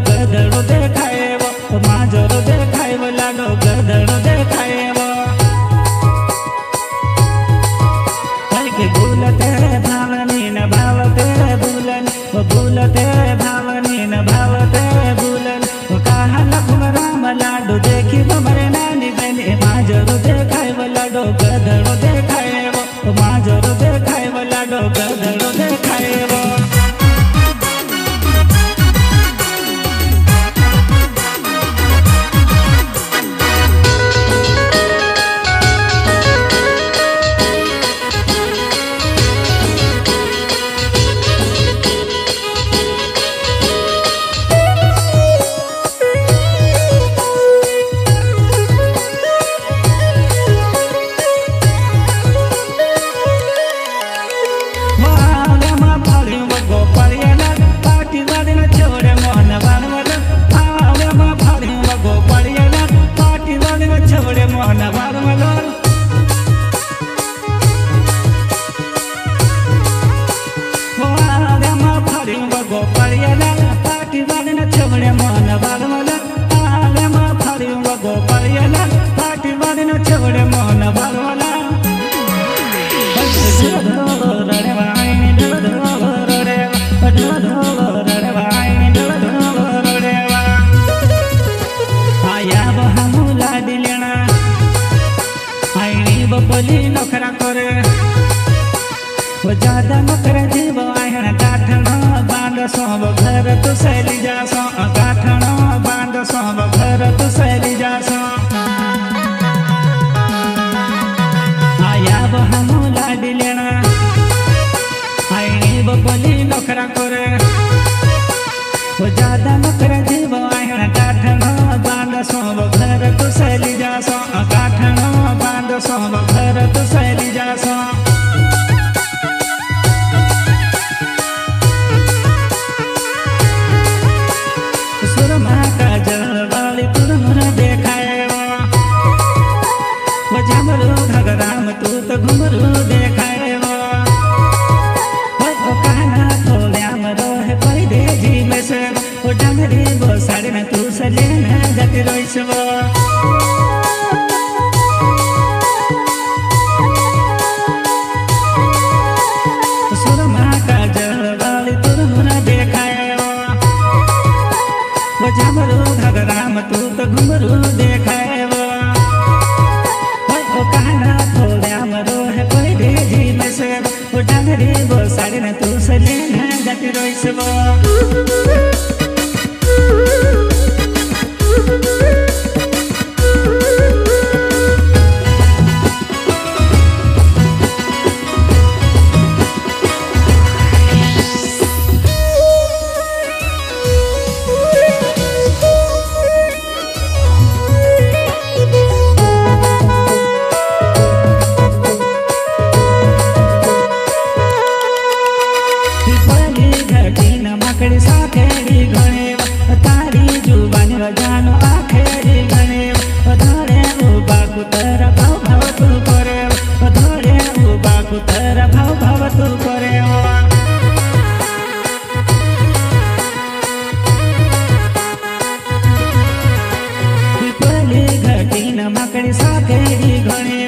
गधड़ो देखाएवो, माजरो देखाएवो लाडो गधड़ो देखाएवो। के भूलते भावनी न भावते भूलन, भूलते भावनी न भावते भूलन। कहा लखुम राम लाडो देखी मरे नानी बहनी, माजरो देखाएवो लाडो गधड़ो देखाएवो, माजरो देखाएवो लाडो गधड़ो देखाएवो। बबली नखरा करे वो ज्यादा नखरा जीव आहण गाठण बांध सोब घर तू सैली जासो, गाठण बांध सोब घर तू सैली जासो। आया वो हमू लाडी लेना आईनी बबली नखरा करे वो ज्यादा नखरा जीव आहण गाठण बांध सोब घर तू सैली जासो, गाठण बांध सोब घर तू सैली जासो। सुरमा का जलवाली तुरमुर देखाएवो, वो झमरू घगराम तू तो घुमरू देखाएवो। वो कहना थोल्याम रोहे परदेजी में से, वो डंगरी वो साड़ी में तू से लेना जाती रोइसवो। झमरू घगराम तू तो घुमरू देखाएवो, वो कहना थोल्याम रोहे परदेजी में से, वो डंगरी वो साड़ी में तू से लेना जाती रोइसवो। तारी जुबानी जानो आखेरी गणे, धोड़े उबा कुतर भाव भाव तू करे, धोड़े उबा कुतर भाव भाव तू करे। पिपली घटी न मकड़ी साखेरी गणे,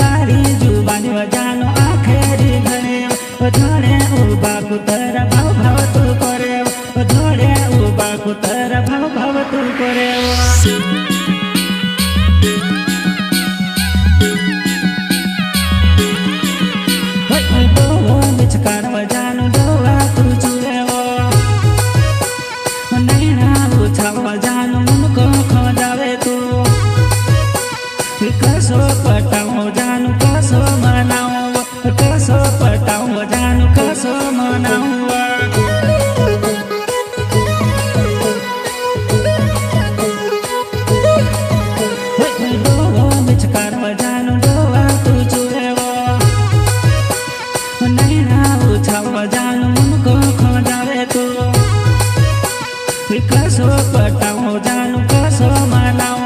तारी जुबानी जानो आखेरी गणे, धोड़े उबा कुतर भाव भाव तू करे, धोड़े उबा कुतर भाव भाव तू करे। डोहो मिचकार जानो डोवा तू चुरेवो, नैना उछाव जानो मुनको खो जावे तू। कसो पटाओ जानो कसो मनाओ, कसो पटाओ जानो कसो मनाओ। जानो मुनको खो जावे तू, कसो पटाओ जानो कसो मनाओ।